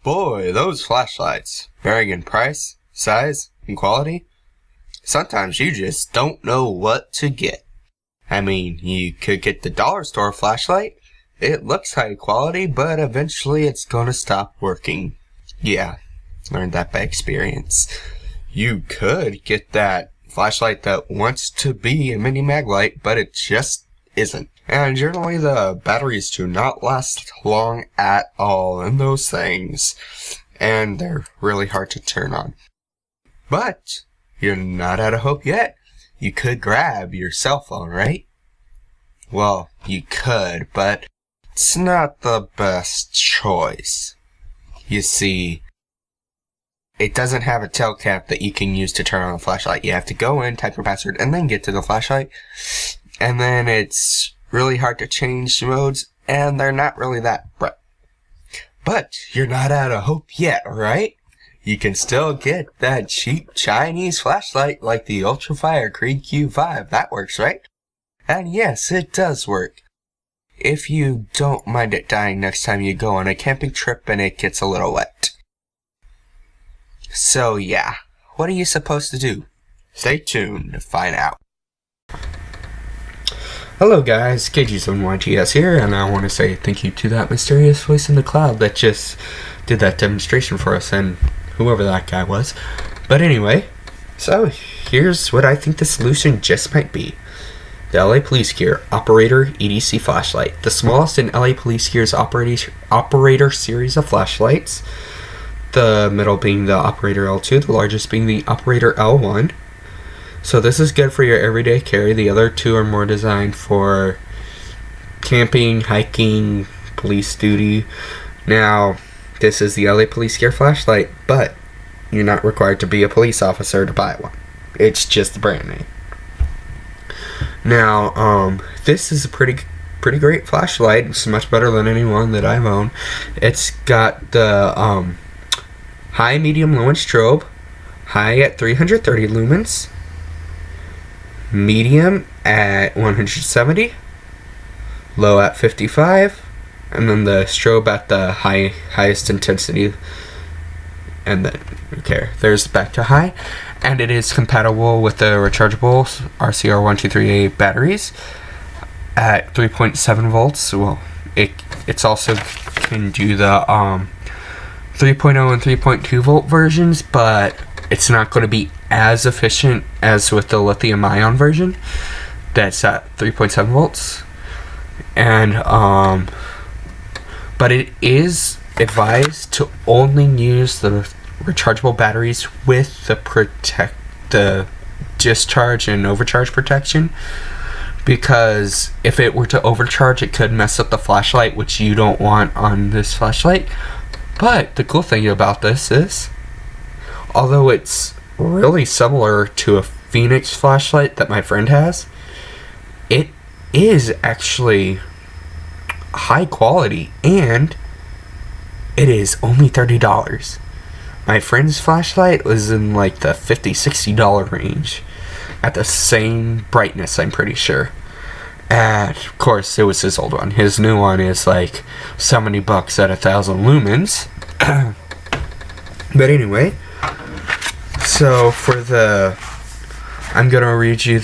Boy, those flashlights, varying in price, size, and quality, sometimes you just don't know what to get. I mean, you could get the dollar store flashlight. It looks high quality, but eventually it's gonna stop working. Yeah, learned that by experience. You could get that flashlight that wants to be a mini mag light, but it just isn't. And generally the batteries do not last long at all in those things. And they're really hard to turn on. But you're not out of hope yet. You could grab your cell phone, right? Well, you could, but it's not the best choice. You see, it doesn't have a tail cap that you can use to turn on the flashlight. You have to go in, type your password, and then get to the flashlight. And then it's really hard to change modes, and they're not really that bright. But you're not out of hope yet, alright? You can still get that cheap Chinese flashlight like the Ultrafire Creed Q5. That works, right? And yes, it does work. If you don't mind it dying next time you go on a camping trip and it gets a little wet. So yeah, what are you supposed to do? Stay tuned to find out. Hello guys, KG7YTS here, and I want to say thank you to that mysterious voice in the cloud that just did that demonstration for us, and whoever that guy was. But anyway, so here's what I think the solution just might be. The LA Police Gear Operator EDC flashlight. The smallest in LA Police Gear's Operator series of flashlights. The middle being the Operator L2, the largest being the Operator L1. So this is good for your everyday carry. The other two are more designed for camping, hiking, police duty. Now, this is the LA Police Gear flashlight, but you're not required to be a police officer to buy one. It's just the brand name. Now, this is a pretty great flashlight. It's much better than any one that I've owned. It's got the high, medium, low, and strobe. High at 330 lumens. Medium at 170, low at 55, and then the strobe at the highest intensity, and then there's back to high. And it is compatible with the rechargeable RCR123A batteries at 3.7 volts. Well, it's also can do the 3.0 and 3.2 volt versions, but it's not going to be as efficient as with the lithium ion version that's at 3.7 volts. And but it is advised to only use the rechargeable batteries with the discharge and overcharge protection, because if it were to overcharge, it could mess up the flashlight, which you don't want on this flashlight. But the cool thing about this is, although it's really similar to a Phoenix flashlight that my friend has, it is actually high quality, and it is only $30. My friend's flashlight was in like the $50-$60 range at the same brightness, I'm pretty sure. And of course, it was his old one. His new one is like $70 at 1,000 lumens. But anyway, so I'm gonna read you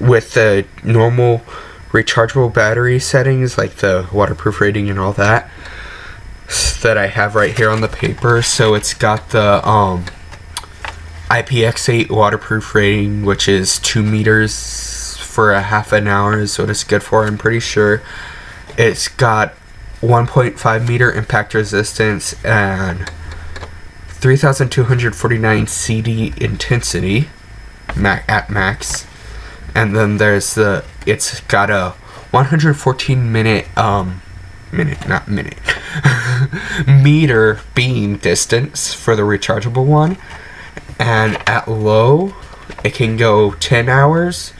with the normal rechargeable battery settings, like the waterproof rating and all that I have right here on the paper. So it's got the IPX8 waterproof rating, which is 2 meters for a half an hour is what it's good for, I'm pretty sure. It's got 1.5 meter impact resistance and 3,249 CD intensity at max. And then it's got a 114 meter beam distance for the rechargeable one. And at low, it can go 10 hours.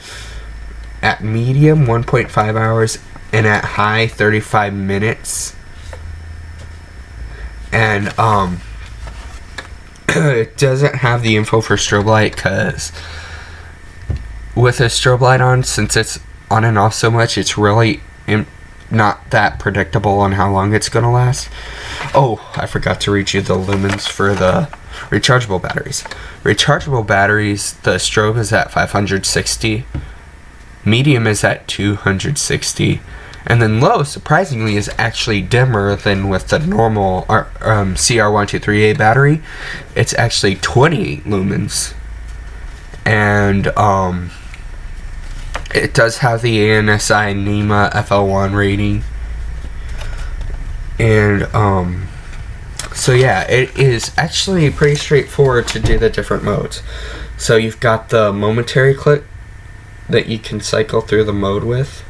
At medium, 1.5 hours. And at high, 35 minutes. And it doesn't have the info for strobe light, because with a strobe light on, since it's on and off so much, it's really not that predictable on how long it's going to last. Oh, I forgot to read you the lumens for the rechargeable batteries. Rechargeable batteries, the strobe is at 560, medium is at 260, and then low, surprisingly, is actually dimmer than with the normal CR123A battery. It's actually 28 lumens. And it does have the ANSI NEMA FL1 rating. And so yeah, it is actually pretty straightforward to do the different modes. So you've got the momentary click that you can cycle through the mode with.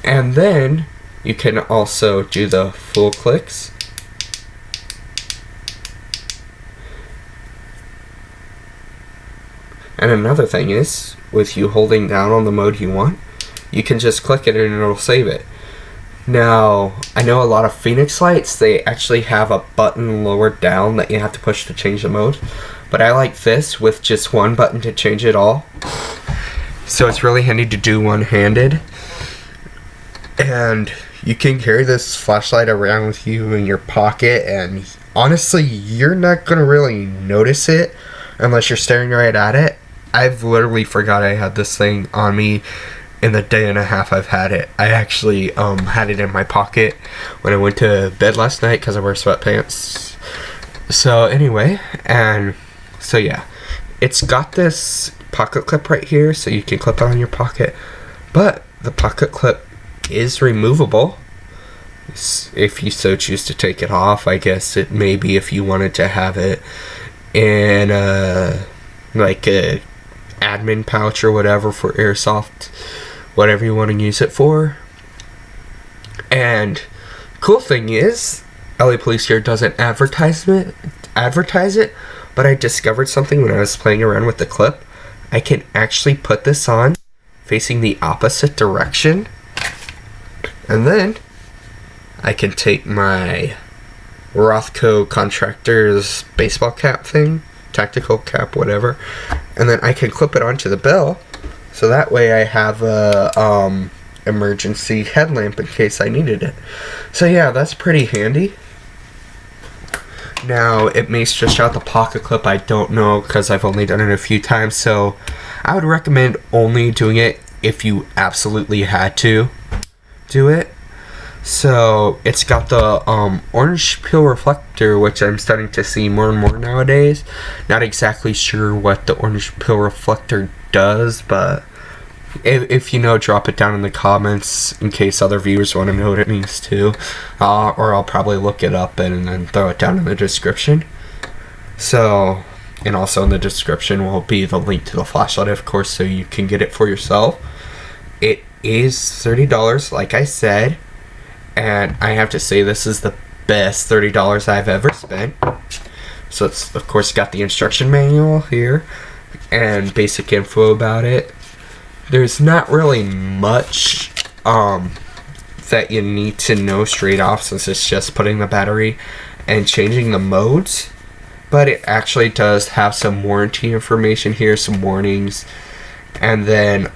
And then you can also do the full clicks. And another thing is, with you holding down on the mode you want, you can just click it and it'll save it. Now, I know a lot of Phoenix lights, they actually have a button lower down that you have to push to change the mode. But I like this with just one button to change it all. So it's really handy to do one-handed. And you can carry this flashlight around with you in your pocket, and honestly, you're not going to really notice it unless you're staring right at it. I've literally forgot I had this thing on me in the day and a half I've had it. I actually had it in my pocket when I went to bed last night because I wear sweatpants. So anyway, and so yeah, it's got this pocket clip right here, so you can clip it on your pocket, but the pocket clip is removable if you so choose to take it off. I guess it may be if you wanted to have it in like a admin pouch or whatever for airsoft, whatever you want to use it for. And cool thing is, LA Police Gear doesn't advertise it, but I discovered something when I was playing around with the clip. I can actually put this on facing the opposite direction, and then I can take my Rothko Contractors baseball cap thing, tactical cap, whatever, and then I can clip it onto the bell, so that way I have a emergency headlamp in case I needed it. So yeah, that's pretty handy. Now, it may stretch out the pocket clip, I don't know, because I've only done it a few times, so I would recommend only doing it if you absolutely had to do it. So it's got the orange peel reflector, which I'm starting to see more and more nowadays. Not exactly sure what the orange peel reflector does, but if you know, drop it down in the comments in case other viewers want to know what it means too. Or I'll probably look it up and then throw it down in the description. So, and also in the description will be the link to the flashlight, of course, so you can get it for yourself. It is $30, like I said. And I have to say, this is the best $30 I've ever spent. So it's, of course, got the instruction manual here and basic info about it. There's not really much that you need to know straight off, since it's just putting the battery and changing the modes. But it actually does have some warranty information here, some warnings. And then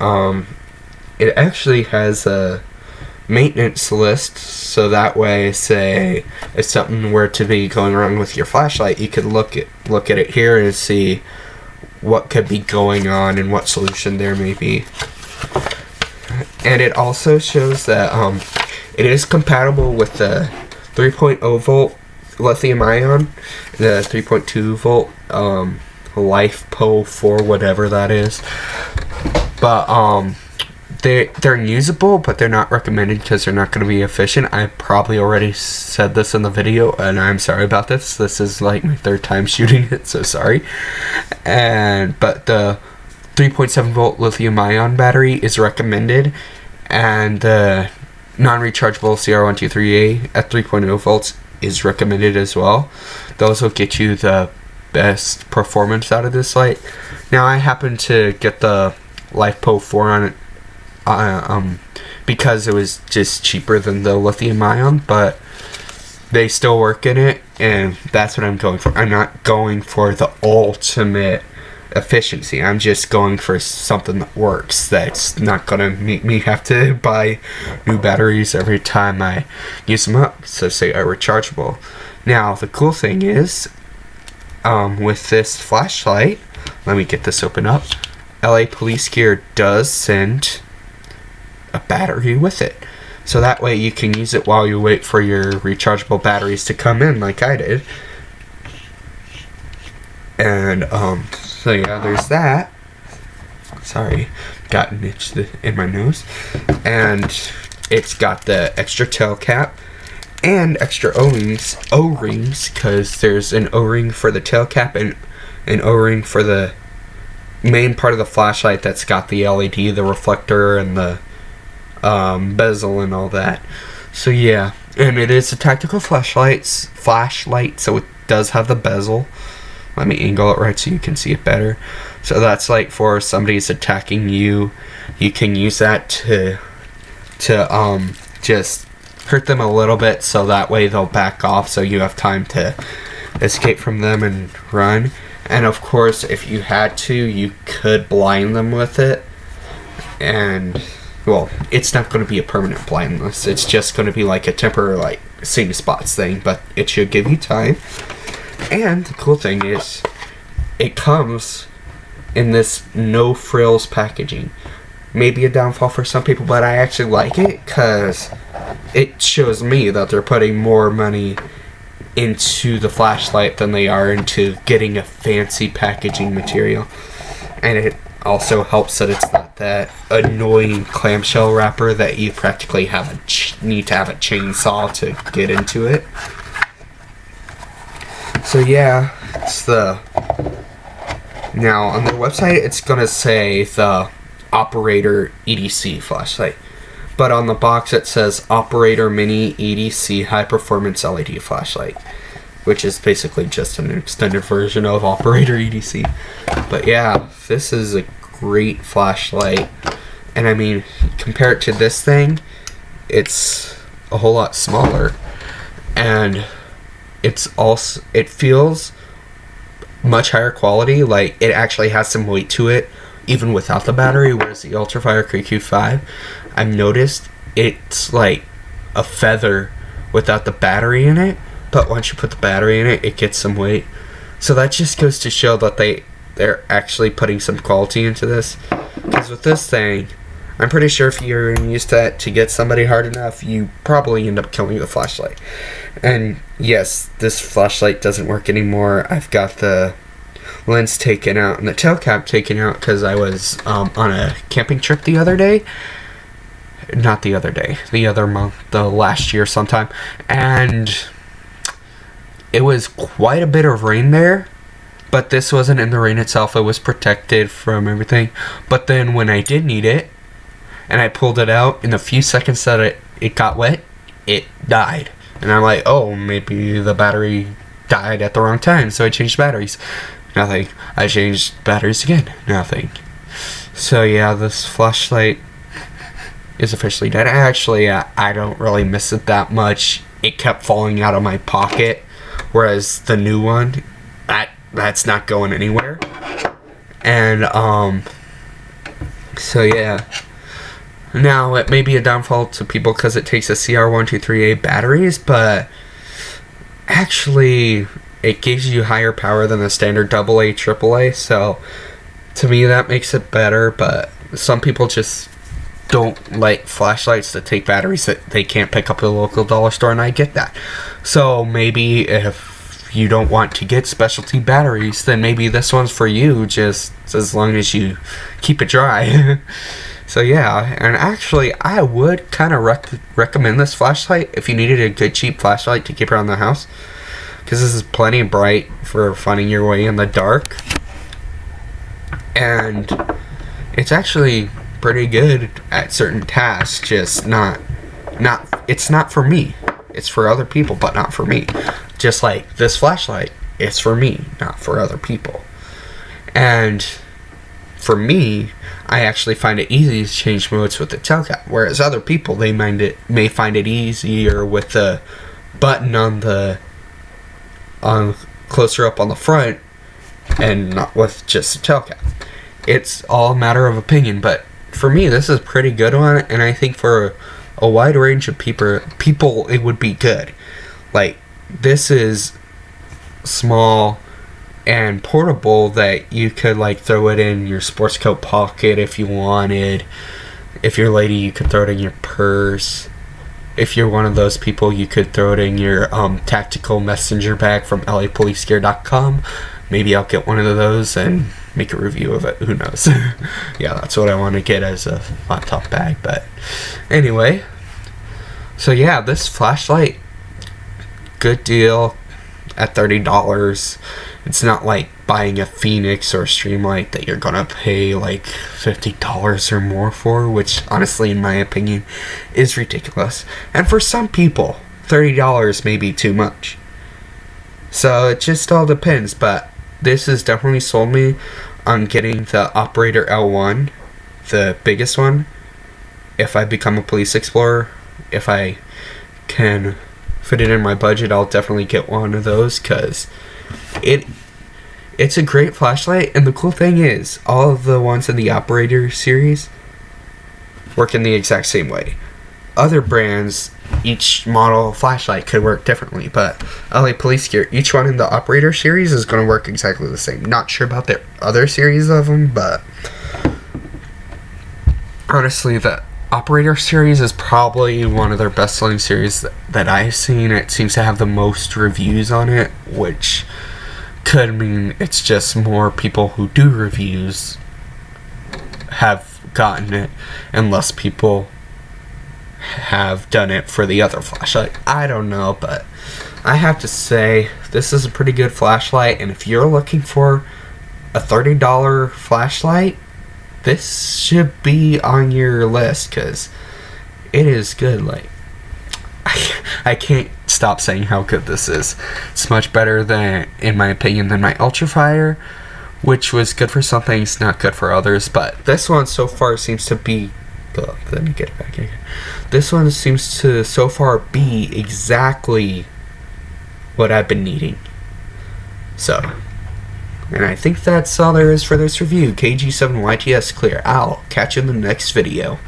it actually has a maintenance list, so that way, say if something were to be going wrong with your flashlight, you could look at it here and see what could be going on and what solution there may be. And it also shows that it is compatible with the 3.0 volt lithium ion, the 3.2 volt LiFePO 4, whatever that is. But they're usable, but they're not recommended because they're not going to be efficient. I probably already said this in the video, and I'm sorry about this. This is like my third time shooting it, so sorry. But the 3.7 volt lithium ion battery is recommended, and the non-rechargeable CR123A at 3.0 volts is recommended as well. Those will get you the best performance out of this light. Now, I happen to get the LiFePO 4 on it because it was just cheaper than the lithium ion, but they still work in it, and that's what I'm going for. I'm not going for the ultimate efficiency. I'm just going for something that works, that's not gonna make me have to buy new batteries every time I use them up. So say are rechargeable. Now the cool thing is, with this flashlight, let me get this open up. LA Police Gear does send a battery with it, so that way you can use it while you wait for your rechargeable batteries to come in, like I did. And so yeah, there's that. Sorry, got an itch in my nose. And it's got the extra tail cap and extra O-rings, because there's an O-ring for the tail cap and an O-ring for the main part of the flashlight that's got the LED, the reflector, and the bezel and all that. So yeah, and it is a tactical flashlight, so it does have the bezel. Let me angle it right so you can see it better. So that's like for somebody's attacking you, you can use that to just hurt them a little bit, so that way they'll back off, so you have time to escape from them and run. And of course, if you had to, you could blind them with it. And well, it's not going to be a permanent blindness. It's just going to be like a temporary, like, seeing spots thing, but it should give you time. And the cool thing is, it comes in this no frills packaging. Maybe a downfall for some people, but I actually like it because it shows me that they're putting more money into the flashlight than they are into getting a fancy packaging material. And it also helps that it's not that annoying clamshell wrapper that you practically need to have a chainsaw to get into it. So yeah, it's now on their website it's gonna say the Operator EDC flashlight, but on the box it says Operator Mini EDC High Performance LED Flashlight, which is basically just an extended version of Operator EDC. But yeah, this is a great flashlight, and I mean, compare it to this thing, it's a whole lot smaller, and it feels much higher quality. Like, it actually has some weight to it even without the battery, whereas the Ultrafire KQ5, I've noticed it's like a feather without the battery in it, but once you put the battery in it, it gets some weight. So that just goes to show that they're actually putting some quality into this. Because with this thing, I'm pretty sure if you're used to it, to get somebody hard enough, you probably end up killing the flashlight. And yes, this flashlight doesn't work anymore. I've got the lens taken out and the tail cap taken out because I was on a camping trip the other day. Not the other day, the other month, the last year sometime. And it was quite a bit of rain there. But this wasn't in the rain itself. It was protected from everything. But then when I did need it, and I pulled it out, in the few seconds that it got wet, it died. And I'm like, oh, maybe the battery died at the wrong time, so I changed batteries. Nothing. I changed batteries again. Nothing. So yeah, this flashlight is officially dead. Actually, I don't really miss it that much. It kept falling out of my pocket, whereas the new one, that's not going anywhere. And so yeah. Now, it may be a downfall to people because it takes a CR1238 batteries, but actually, it gives you higher power than the standard AA, AAA, so to me that makes it better, but some people just don't like flashlights that take batteries that they can't pick up at a local dollar store, and I get that. So maybe if you don't want to get specialty batteries, then maybe this one's for you, just as long as you keep it dry. So yeah, and actually I would kind of recommend this flashlight if you needed a good cheap flashlight to keep around the house, because this is plenty bright for finding your way in the dark, and it's actually pretty good at certain tasks, just it's not for me. It's for other people, but not for me. Just like this flashlight, it's for me, not for other people. And for me, I actually find it easy to change modes with the tail cap, whereas other people, they may find it easier with the button on closer up on the front and not with just a tail cap. It's all a matter of opinion, but for me, this is a pretty good one, and I think for a wide range of people, it would be good. Like, this is small and portable that you could, like, throw it in your sports coat pocket if you wanted. If you're a lady, you could throw it in your purse. If you're one of those people, you could throw it in your tactical messenger bag from LAPolicegear.com. Maybe I'll get one of those and make a review of it. Who knows? Yeah, that's what I want to get as a laptop bag. But anyway, so yeah, this flashlight, good deal at $30. It's not like buying a Phoenix or a Streamlight that you're gonna pay like $50 or more for, which honestly, in my opinion, is ridiculous. And for some people, $30 may be too much. So it just all depends, but this has definitely sold me on getting the Operator L1, the biggest one. If I become a police explorer, if I can fit it in my budget, I'll definitely get one of those, because it's a great flashlight. And the cool thing is, all of the ones in the Operator series work in the exact same way. Other brands, each model flashlight could work differently, but LA Police Gear, each one in the Operator series is going to work exactly the same. Not sure about their other series of them, but honestly, the Operator series is probably one of their best-selling series that I've seen. It seems to have the most reviews on it, which could mean it's just more people who do reviews have gotten it, and less people have done it for the other flashlight. I don't know, but I have to say this is a pretty good flashlight, and if you're looking for a $30 flashlight, this should be on your list, because it is good. Like, I can't stop saying how good this is. It's much better than, in my opinion, than my Ultrafire, which was good for some things, not good for others. But this one so far seems to be, let me get it back again. This one seems to so far be exactly what I've been needing. So, and I think that's all there is for this review. KG7YTS clear. I'll catch you in the next video.